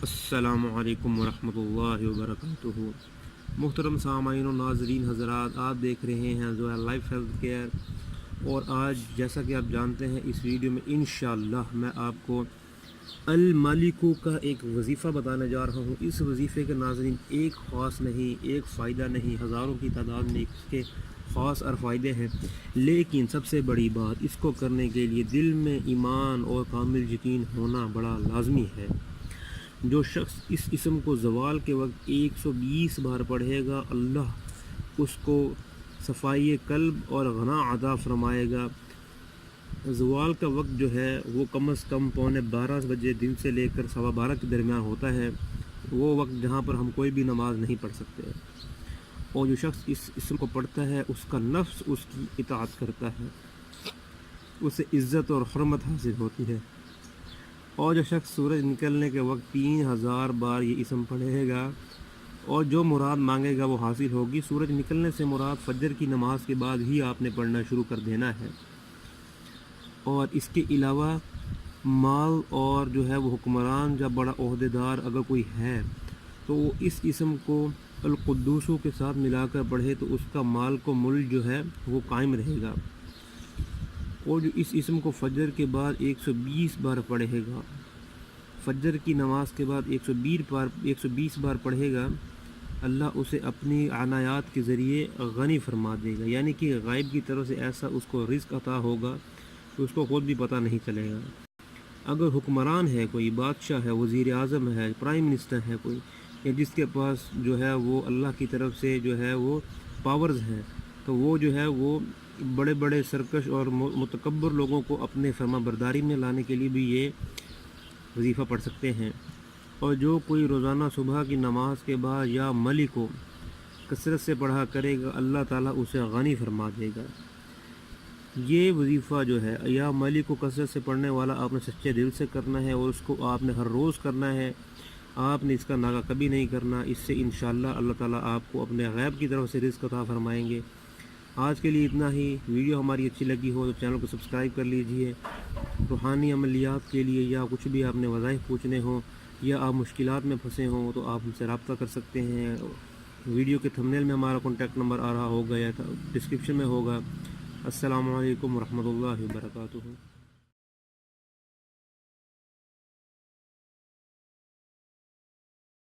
السلام علیکم ورحمۃ اللہ وبرکاتہ۔ محترم سامعین و ناظرین حضرات، آپ دیکھ رہے ہیں جو ہے لائف ہیلتھ کیئر، اور آج جیسا کہ آپ جانتے ہیں اس ویڈیو میں انشاءاللہ میں آپ کو المالکو کا ایک وظیفہ بتانے جا رہا ہوں۔ اس وظیفے کے ناظرین ایک خاص نہیں، ایک فائدہ نہیں، ہزاروں کی تعداد میں اس کے خاص اور فائدے ہیں، لیکن سب سے بڑی بات اس کو کرنے کے لیے دل میں ایمان اور کامل یقین ہونا بڑا لازمی ہے۔ جو شخص اس اسم کو زوال کے وقت 120 بار پڑھے گا، اللہ اس کو صفائی قلب اور غنا عطا فرمائے گا۔ زوال کا وقت جو ہے وہ کم از کم 11:15 بجے دن سے لے کر 12:15 کے درمیان ہوتا ہے، وہ وقت جہاں پر ہم کوئی بھی نماز نہیں پڑھ سکتے، اور جو شخص اس اسم کو پڑھتا ہے اس کا نفس اس کی اطاعت کرتا ہے، اسے عزت اور حرمت حاصل ہوتی ہے۔ اور جو شخص سورج نکلنے کے وقت 3000 بار یہ اسم پڑھے گا اور جو مراد مانگے گا وہ حاصل ہوگی۔ سورج نکلنے سے مراد فجر کی نماز کے بعد ہی آپ نے پڑھنا شروع کر دینا ہے۔ اور اس کے علاوہ مال اور جو ہے وہ حکمران یا بڑا عہدیدار اگر کوئی ہے تو وہ اس اسم کو القدوسو کے ساتھ ملا کر پڑھے تو اس کا مال کو ملک جو ہے وہ قائم رہے گا۔ اور جو اس اسم کو فجر کے بعد 120 بار پڑھے گا، فجر کی نماز کے بعد 120 بار پڑھے گا، اللہ اسے اپنی عنایات کے ذریعے غنی فرما دے گا، یعنی کہ غائب کی طرف سے ایسا اس کو رزق عطا ہوگا کہ اس کو خود بھی پتہ نہیں چلے گا۔ اگر حکمران ہے، کوئی بادشاہ ہے، وزیر اعظم ہے، پرائم منسٹر ہے کوئی، یا جس کے پاس جو ہے وہ اللہ کی طرف سے جو ہے وہ پاورز ہیں، تو وہ جو ہے وہ بڑے بڑے سرکش اور متکبر لوگوں کو اپنے فرما برداری میں لانے کے لیے بھی یہ وظیفہ پڑھ سکتے ہیں۔ اور جو کوئی روزانہ صبح کی نماز کے بعد یا ملک کو کثرت سے پڑھا کرے گا، اللہ تعالیٰ اسے غنی فرما دے گا۔ یہ وظیفہ جو ہے یا ملک کو کثرت سے پڑھنے والا آپ نے سچے دل سے کرنا ہے، اور اس کو آپ نے ہر روز کرنا ہے، آپ نے اس کا ناغہ کبھی نہیں کرنا۔ اس سے انشاءاللہ اللہ تعالیٰ آپ کو اپنے غیب کی طرف سے رزق عطا فرمائیں گے۔ آج کے لیے اتنا ہی۔ ویڈیو ہماری اچھی لگی ہو تو چینل کو سبسکرائب کر لیجئے۔ روحانی عملیات کے لیے یا کچھ بھی آپ نے وظائف پوچھنے ہوں یا آپ مشکلات میں پھنسے ہوں تو آپ ہم سے رابطہ کر سکتے ہیں۔ ویڈیو کے تھمبنیل میں ہمارا کانٹیکٹ نمبر آ رہا ہوگا یا ڈسکرپشن میں ہوگا۔ السلام علیکم ورحمۃ اللہ وبرکاتہ۔